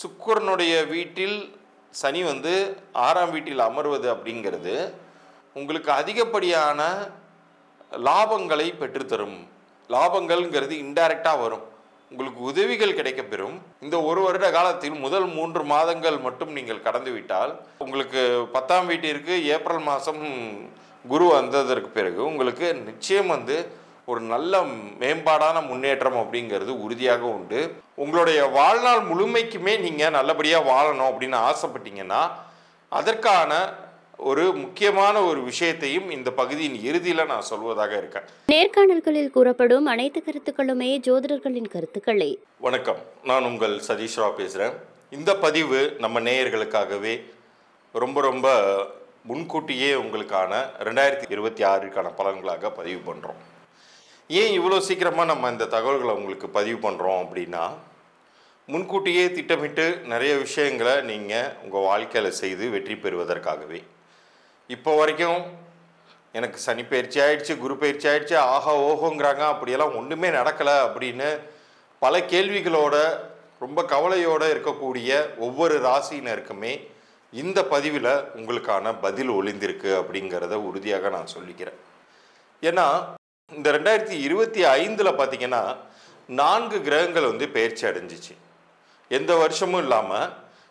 சுக்கிரனுடைய வீட்டில் சனி வந்து 6ஆம் வீட்டில் அமர்வது அப்படிங்கிறது உங்களுக்கு அதிகப்படியான லாபங்களை பெற்றுத்தரும். லாபங்கள்ங்கிறது இன்டைரக்டாக வரும், உங்களுக்கு உதவிகள் கிடைக்கப்பெறும். இந்த ஒரு வருட காலத்தில் முதல் 3 மாதங்கள் மட்டும் நீங்கள் கடந்து விட்டால் உங்களுக்கு 10ஆம் வீட்டிற்கு ஏப்ரல் மாதம் குரு வந்ததற்கு பிறகு உங்களுக்கு நிச்சயம் வந்து ஒரு நல்ல மேம்பாடான முன்னேற்றம் அப்படிங்கிறது உறுதியாக உண்டு. உங்களுடைய வாழ்நாள் முழுமைக்குமே நீங்கள் நல்லபடியாக வாழணும் அப்படின்னு ஆசைப்பட்டீங்கன்னா அதற்கான ஒரு முக்கியமான ஒரு விஷயத்தையும் இந்த பகுதியின் இறுதியில் நான் சொல்வதாக இருக்கேன். நேர்காணல்களில் கூறப்படும் அனைத்து கருத்துக்களுமே ஜோதிடர்களின் கருத்துக்களே. வணக்கம், நான் உங்கள் சதீஷ் ராவ் பேசுகிறேன். இந்த பதிவு நம்ம நேயர்களுக்காகவே ரொம்ப முன்கூட்டியே உங்களுக்கான 2026க்கான பலன்களாக பதிவு பண்ணுறோம். ஏன் இவ்வளோ சீக்கிரமாக நம்ம இந்த தகவல்களை உங்களுக்கு பதிவு பண்ணுறோம் அப்படின்னா, முன்கூட்டியே திட்டமிட்டு நிறைய விஷயங்களை நீங்கள் உங்கள் வாழ்க்கையில் செய்து வெற்றி பெறுவதற்காகவே. இப்போ வரைக்கும் எனக்கு சனி பயிற்சி ஆயிடுச்சு, குரு பயிற்சி ஆயிடுச்சு, ஆஹா ஓஹோங்கிறாங்க, அப்படியெல்லாம் ஒன்றுமே நடக்கலை அப்படின்னு பல கேள்விகளோட ரொம்ப கவலையோடு இருக்கக்கூடிய ஒவ்வொரு ராசியினருக்குமே இந்த பதிவில் உங்களுக்கான பதில் ஒளிந்திருக்கு அப்படிங்கிறத உறுதியாக நான் சொல்லிக்கிறேன். ஏன்னா இந்த 2025 பார்த்தீங்கன்னா 4 கிரகங்கள் வந்து பெயர்ச்சி அடைஞ்சிச்சு. எந்த வருஷமும் இல்லாமல்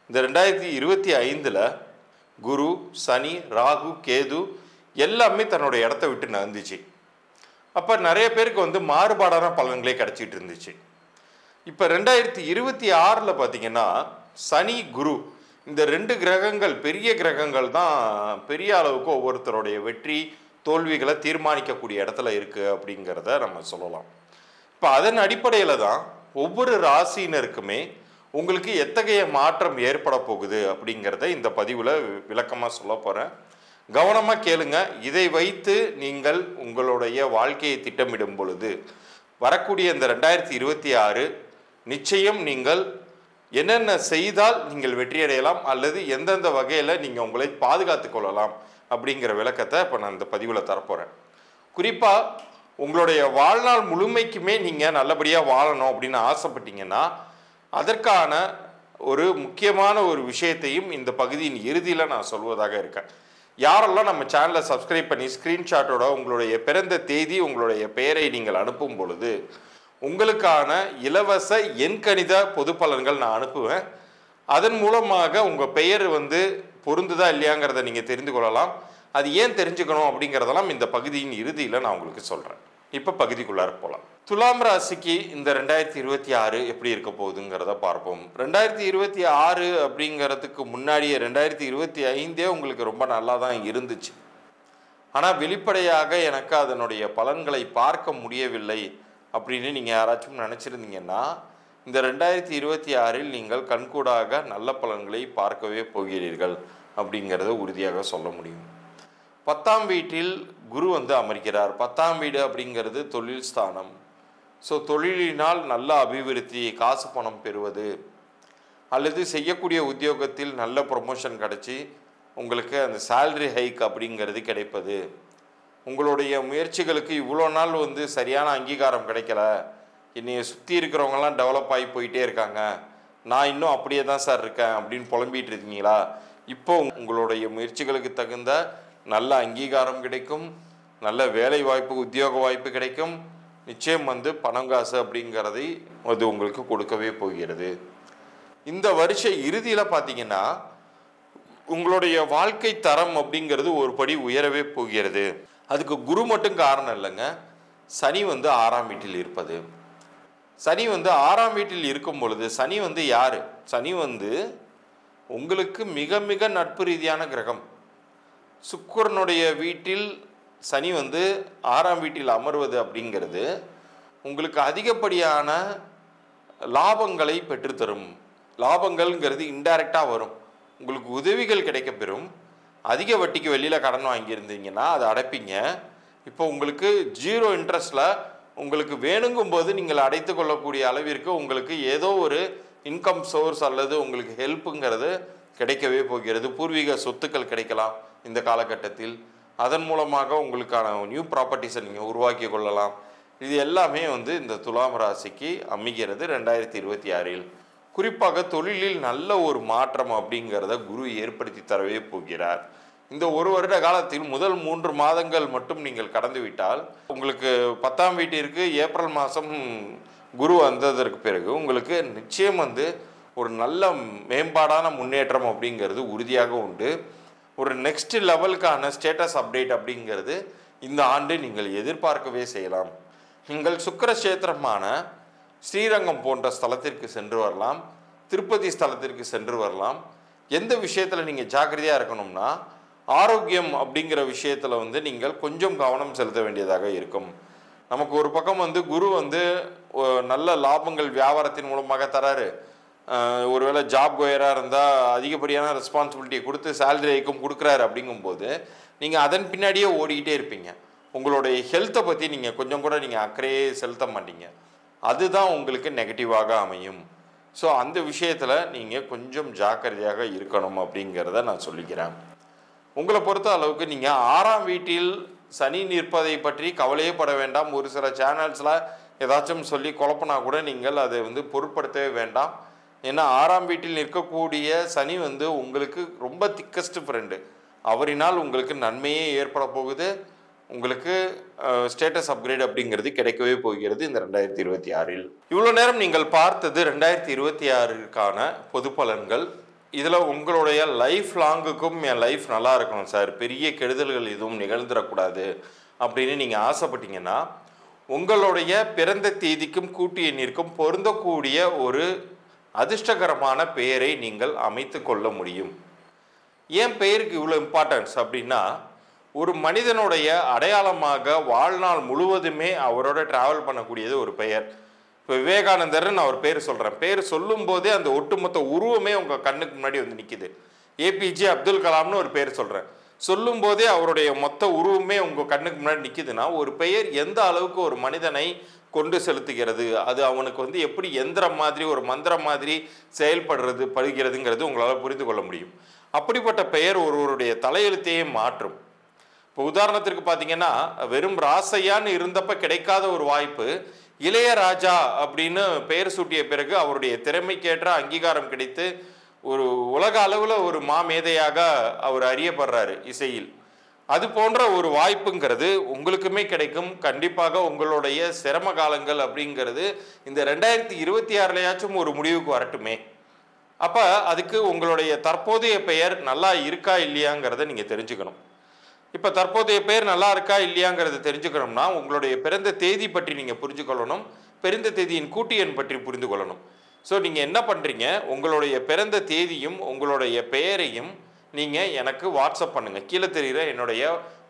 இந்த 2025 குரு, சனி, ராகு, கேது எல்லாமே தன்னோட இடத்த விட்டு நகர்ந்துச்சு. அப்போ நிறைய பேருக்கு வந்து மாறுபாடான பலன்களே கிடச்சிட்டு இருந்துச்சு. இப்போ 2026 பார்த்தீங்கன்னா சனி, குரு இந்த 2 கிரகங்கள், பெரிய கிரகங்கள் தான் பெரிய அளவுக்கு ஒவ்வொருத்தருடைய வெற்றி தோல்விகளை தீர்மானிக்கக்கூடிய இடத்துல இருக்குது அப்படிங்கிறத நம்ம சொல்லலாம். இப்போ அதன் அடிப்படையில் தான் ஒவ்வொரு ராசியினருக்குமே உங்களுக்கு எத்தகைய மாற்றம் ஏற்பட போகுது அப்படிங்கிறத இந்த பதிவில் விளக்கமாக சொல்ல போகிறேன். கவனமாக கேளுங்க. இதை வைத்து நீங்கள் உங்களுடைய வாழ்க்கையை திட்டமிடும் பொழுது வரக்கூடிய இந்த 2026 நிச்சயம் நீங்கள் என்னென்ன செய்தால் நீங்கள் வெற்றியடையலாம் அல்லது எந்தெந்த வகையில் நீங்கள் உங்களை பாதுகாத்து கொள்ளலாம் அப்படிங்கிற விளக்கத்தை இப்போ நான் இந்த பதிவில் தரப்போகிறேன். குறிப்பாக உங்களுடைய வாழ்நாள் முழுமைக்குமே நீங்கள் நல்லபடியாக வாழணும் அப்படின்னு ஆசைப்பட்டீங்கன்னா அதற்கான ஒரு முக்கியமான ஒரு விஷயத்தையும் இந்த பகுதியின் இறுதியில் நான் சொல்வதாக இருக்கேன். யாரெல்லாம் நம்ம சேனலை சப்ஸ்கிரைப் பண்ணி ஸ்க்ரீன்ஷாட்டோட உங்களுடைய பிறந்த தேதி, உங்களுடைய பெயரை நீங்கள் அனுப்பும் பொழுது உங்களுக்கான இலவச எண்கணித பொது பலன்கள் நான் அனுப்புவேன். அதன் மூலமாக உங்கள் பெயர் வந்து பொருந்துதா இல்லையாங்கிறத நீங்கள் தெரிந்து கொள்ளலாம். அது ஏன் தெரிஞ்சுக்கணும் அப்படிங்கிறதெல்லாம் இந்த பகுதியின் இறுதியில் நான் உங்களுக்கு சொல்கிறேன். இப்போ பகுதிக்குள்ளார போகலாம். துலாம் ராசிக்கு இந்த 2026 எப்படி இருக்க போகுதுங்கிறத பார்ப்போம். 2026 அப்படிங்கிறதுக்கு முன்னாடியே 2025 உங்களுக்கு ரொம்ப நல்லா தான் இருந்துச்சு. ஆனால் வெளிப்படையாக எனக்கு அதனுடைய பலன்களை பார்க்க முடியவில்லை அப்படின்னு நீங்கள் யாராச்சும் நினச்சிருந்தீங்கன்னா இந்த 2026 நீங்கள் கண்கூடாக நல்ல பலன்களை பார்க்கவே போகிறீர்கள் அப்படிங்கிறத உறுதியாக சொல்ல முடியும். 10ஆம் வீட்டில் குரு வந்து அமர்கிறார். 10ஆம் வீடு அப்படிங்கிறது தொழில் ஸ்தானம். ஸோ தொழிலினால் நல்ல அபிவிருத்தி, காசு பணம் பெறுவது அல்லது செய்யக்கூடிய உத்தியோகத்தில் நல்ல ப்ரொமோஷன் கிடச்சி உங்களுக்கு அந்த சேல்ரி ஹைக் அப்படிங்கிறது கிடைப்பது, உங்களுடைய முயற்சிகளுக்கு இவ்வளோ நாள் வந்து சரியான அங்கீகாரம் கிடைக்கல, என்னை சுற்றி இருக்கிறவங்கலாம் டெவலப் ஆகி போயிட்டே இருக்காங்க, நான் இன்னும் அப்படியே தான் சார் இருக்கேன் அப்படின்னு புலம்பிகிட்டு இருக்கீங்களா, இப்போ உங்களுடைய முயற்சிகளுக்கு தகுந்த நல்ல அங்கீகாரம் கிடைக்கும், நல்ல வேலை வாய்ப்பு, உத்தியோக வாய்ப்பு கிடைக்கும். நிச்சயம் வந்து பணம் காசு அப்படிங்கிறதை அது உங்களுக்கு கொடுக்கவே போகிறது. இந்த வருஷ இறுதியில் பார்த்தீங்கன்னா உங்களுடைய வாழ்க்கை தரம் அப்படிங்கிறது ஒரு படி உயரவே போகிறது. அதுக்கு குரு மட்டும் காரணம் இல்லைங்க, சனி வந்து 6ஆம் வீட்டில் இருப்பது. சனி வந்து 6ஆம் வீட்டில் இருக்கும் பொழுது சனி வந்து யார்? சனி வந்து உங்களுக்கு மிக மிக நட்பு ரீதியான கிரகம். சுக்கிரனுடைய வீட்டில் சனி வந்து 6ஆம் வீட்டில் அமர்வது அப்படிங்கிறது உங்களுக்கு அதிகப்படியான லாபங்களை பெற்றுத்தரும். லாபங்கள்ங்கிறது இன்டைரக்டாக வரும், உங்களுக்கு உதவிகள் கிடைக்கப்பெறும். அதிக வட்டிக்கு வெளியில் கடன் வாங்கியிருந்தீங்கன்னா அதை அடைப்பீங்க. இப்போ உங்களுக்கு 0 இன்ட்ரெஸ்டில் உங்களுக்கு வேணுங்கும்போது நீங்கள் அடைத்து கொள்ளக்கூடிய அளவிற்கு உங்களுக்கு ஏதோ ஒரு இன்கம் சோர்ஸ் அல்லது உங்களுக்கு ஹெல்ப்புங்கிறது கிடைக்கவே போகிறது. பூர்வீக சொத்துக்கள் கிடைக்கலாம் இந்த காலகட்டத்தில். அதன் மூலமாக உங்களுக்கான நியூ ப்ராப்பர்ட்டிஸை நீங்கள் உருவாக்கி கொள்ளலாம். இது எல்லாமே வந்து இந்த துலாம் ராசிக்கு அமைகிறது 2026. குறிப்பாக தொழிலில் நல்ல ஒரு மாற்றம் அப்படிங்கிறத குரு ஏற்படுத்தி தரவே போகிறார். இந்த ஒரு வருட காலத்தில் முதல் 3 மாதங்கள் மட்டும் நீங்கள் கடந்துவிட்டால் உங்களுக்கு 10ஆம் வீட்டிற்கு ஏப்ரல் மாதம் குரு வந்ததற்கு பிறகு உங்களுக்கு நிச்சயம் ஒரு நல்ல மேம்பாடான முன்னேற்றம் அப்படிங்கிறது உறுதியாக உண்டு. ஒரு நெக்ஸ்ட் லெவலுக்கான ஸ்டேட்டஸ் அப்டேட் அப்படிங்கிறது இந்த ஆண்டு நீங்கள் எதிர்பார்க்கவே செய்யலாம். நீங்கள் சுக்கிரக்ஷேத்திரமான ஸ்ரீரங்கம் போன்ற ஸ்தலத்திற்கு சென்று வரலாம், திருப்பதி ஸ்தலத்திற்கு சென்று வரலாம். எந்த விஷயத்தில் நீங்கள் ஜாக்கிரதையாக இருக்கணும்னா ஆரோக்கியம் அப்படிங்கிற விஷயத்தில் நீங்கள் கொஞ்சம் கவனம் செலுத்த வேண்டியதாக இருக்கும். நமக்கு ஒரு பக்கம் குரு நல்ல லாபங்கள் வியாபாரத்தின் மூலமாக தராரு. ஒருவேளை ஜாப் கோயராக இருந்தால் அதிகப்படியான ரெஸ்பான்சிபிலிட்டியை கொடுத்து சேலரி ஐக்கும் கொடுக்குறாரு. அப்படிங்கும்போது நீங்கள் அதன் பின்னாடியே ஓடிக்கிட்டே இருப்பீங்க. உங்களுடைய ஹெல்த்தை பற்றி நீங்கள் கொஞ்சம் கூட நீங்கள் அக்கறையே செலுத்த மாட்டீங்க. அதுதான் உங்களுக்கு நெகட்டிவாக அமையும். ஸோ அந்த விஷயத்தில் நீங்கள் கொஞ்சம் ஜாக்கிரதையாக இருக்கணும் அப்படிங்கிறத நான் சொல்லிக்கிறேன். உங்களை பொறுத்த அளவுக்கு நீங்கள் 6ஆம் வீட்டில் சனி நிற்பதை பற்றி கவலையே பட வேண்டாம். ஒரு சில சேனல்ஸில் ஏதாச்சும் சொல்லி குழப்பினா கூட நீங்கள் அதை பொருட்படுத்தவே வேண்டாம். ஏன்னா 6ஆம் வீட்டில் நிற்கக்கூடிய சனி உங்களுக்கு ரொம்ப திக்கஸ்ட் ஃப்ரெண்டு. அவரினால் உங்களுக்கு நன்மையே ஏற்பட போகுது. உங்களுக்கு ஸ்டேட்டஸ் அப்கிரேட் அப்படிங்கிறது கிடைக்கவே போகிறது இந்த 2026இல். இவ்வளோ நேரம் நீங்கள் பார்த்தது 2026க்கான பொது பலன்கள். இதில் உங்களுடைய லைஃப் லாங்குக்கும் என் லைஃப் நல்லா இருக்கணும் சார், பெரிய கெடுதல்கள் எதுவும் நிகழ்ந்துடக்கூடாது அப்படின்னு நீங்கள் ஆசைப்பட்டீங்கன்னா உங்களுடைய பிறந்த தேதிக்கும் கூட்டு எண்ணிற்கும் பொருந்தக்கூடிய ஒரு அதிர்ஷ்டகரமான பெயரை நீங்கள் அமைத்து கொள்ள முடியும். ஏன் பெயருக்கு இவ்வளோ இம்பார்ட்டன்ஸ் அப்படின்னா, ஒரு மனிதனுடைய அடையாளமாக வாழ்நாள் முழுவதுமே அவரோட ட்ராவல் பண்ணக்கூடியது ஒரு பெயர். இப்போ விவேகானந்தர்னு நான் ஒரு பேர் சொல்கிறேன். பேர் சொல்லும் போதே அந்த ஒட்டுமொத்த உருவமே உங்கள் கண்ணுக்கு முன்னாடி நிற்கிது. ஏபிஜே அப்துல் கலாம்னு ஒரு பேர் சொல்கிறேன். சொல்லும் போதே அவருடைய மொத்த உருவமே உங்கள் கண்ணுக்கு முன்னாடி நிற்கிதுன்னா ஒரு பெயர் எந்த அளவுக்கு ஒரு மனிதனை கொண்டு செலுத்துகிறது, அது அவனுக்கு எப்படி எந்திரம் மாதிரி ஒரு மந்திரம் மாதிரி படுகிறதுங்கிறது உங்களால் புரிந்து கொள்ள முடியும். அப்படிப்பட்ட பெயர் ஒருவருடைய தலையெழுத்தையே மாற்றும். இப்போ உதாரணத்திற்கு பார்த்தீங்கன்னா, வெறும் ராசையான்னு இருந்தப்ப கிடைக்காத ஒரு வாய்ப்பு இளையராஜா அப்படின்னு பெயர் சூட்டிய பிறகு அவருடைய திறமைக்கேற்ற அங்கீகாரம் கிடைத்து ஒரு உலக அளவில் ஒரு மாமேதையாக அவர் அறியப்படுறாரு இசையில். அது போன்ற ஒரு வாய்ப்புங்கிறது உங்களுக்குமே கிடைக்கும். கண்டிப்பாக உங்களுடைய சிரம காலங்கள் அப்படிங்கிறது இந்த 2026லயாச்சும் ஒரு முடிவுக்கு வரட்டுமே. அப்போ அதுக்கு உங்களுடைய தற்போதைய பெயர் நல்லா இருக்கா இல்லையாங்கிறத நீங்கள் தெரிஞ்சுக்கணும். இப்போ தற்போதைய பெயர் நல்லா இருக்கா இல்லையாங்கிறத தெரிஞ்சுக்கணும்னா உங்களுடைய பிறந்த தேதி பற்றி நீங்கள் புரிஞ்சு கொள்ளணும், பிறந்த தேதியின் கூட்டு எண் பற்றி புரிந்து கொள்ளணும். ஸோ நீங்கள் என்ன பண்ணுறீங்க, உங்களுடைய பிறந்த தேதியும் உங்களுடைய பெயரையும் நீங்கள் எனக்கு வாட்ஸ்அப் பண்ணுங்கள். கீழே தெரிகிற என்னுடைய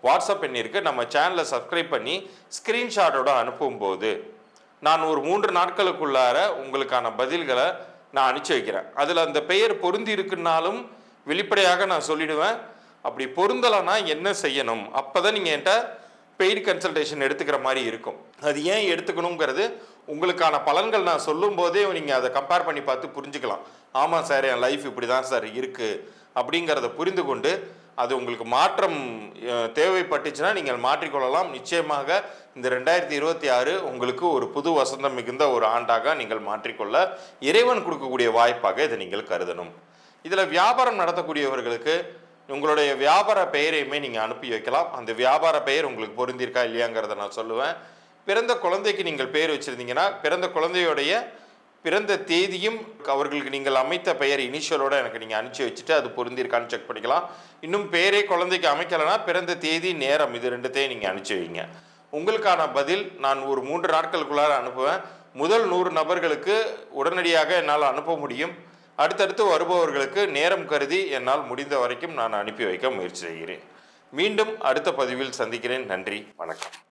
வாட்ஸ்அப் எண்ணிற்கு நம்ம சேனலை சப்ஸ்கிரைப் பண்ணி ஸ்க்ரீன்ஷாட்டோட அனுப்பும்போது நான் ஒரு 3 நாட்களுக்குள்ளார உங்களுக்கான பதில்களை நான் அனுப்பிச்சி வைக்கிறேன். அதில் அந்த பெயர் பொருந்தி இருக்குன்னாலும் வெளிப்படையாக நான் சொல்லிடுவேன். அப்படி பொருந்தலைன்னா என்ன செய்யணும், அப்போ தான் நீங்கள் என்கிட்ட பெய்டு கன்சல்டேஷன் எடுத்துக்கிற மாதிரி இருக்கும். அது ஏன் எடுத்துக்கணுங்கிறது உங்களுக்கான பலன்கள் நான் சொல்லும் போதே நீங்கள் அதை கம்பேர் பண்ணி பார்த்து புரிஞ்சுக்கலாம். ஆமாம் சார், என் லைஃப் இப்படி தான் சார் இருக்குது அப்படிங்கிறத புரிந்து கொண்டு அது உங்களுக்கு மாற்றம் தேவைப்பட்டுச்சுன்னா நீங்கள் மாற்றிக்கொள்ளலாம். நிச்சயமாக இந்த 2026 உங்களுக்கு ஒரு புது வசந்தம் மிகுந்த ஒரு ஆண்டாக நீங்கள் மாற்றிக்கொள்ள இறைவன் கொடுக்கக்கூடிய வாய்ப்பாக இதை நீங்கள் கருதணும். இதில் வியாபாரம் நடத்தக்கூடியவர்களுக்கு உங்களுடைய வியாபார பெயரையுமே நீங்கள் அனுப்பி வைக்கலாம். அந்த வியாபார பெயர் உங்களுக்கு பொருந்திருக்கா இல்லையாங்கிறத நான் சொல்லுவேன். பிறந்த குழந்தைக்கு நீங்கள் பெயர் வச்சுருந்தீங்கன்னா பிறந்த குழந்தையோடைய பிறந்த தேதியும் அவர்களுக்கு நீங்கள் அமைத்த பெயர் இனிஷியலோடு எனக்கு நீங்கள் அனுப்பிச்சி வச்சுட்டு அது பொருந்திருக்கான்னு செக் பண்ணிக்கலாம். இன்னும் பெயரே குழந்தைக்கு அமைக்கலைன்னா பிறந்த தேதி நேரம் இது 2த்தையும் நீங்கள் அனுப்பிச்சி வைங்க. உங்களுக்கான பதில் நான் ஒரு 3 நாட்களுக்குள்ளார அனுப்புவேன். முதல் 100 நபர்களுக்கு உடனடியாக என்னால் அனுப்ப முடியும். அடுத்தடுத்து வருபவர்களுக்கு நேரம் கருதி என்னால் முடிந்த வரைக்கும் நான் அனுப்பி வைக்க முயற்சி செய்கிறேன். மீண்டும் அடுத்த பதிவில் சந்திக்கிறேன். நன்றி, வணக்கம்.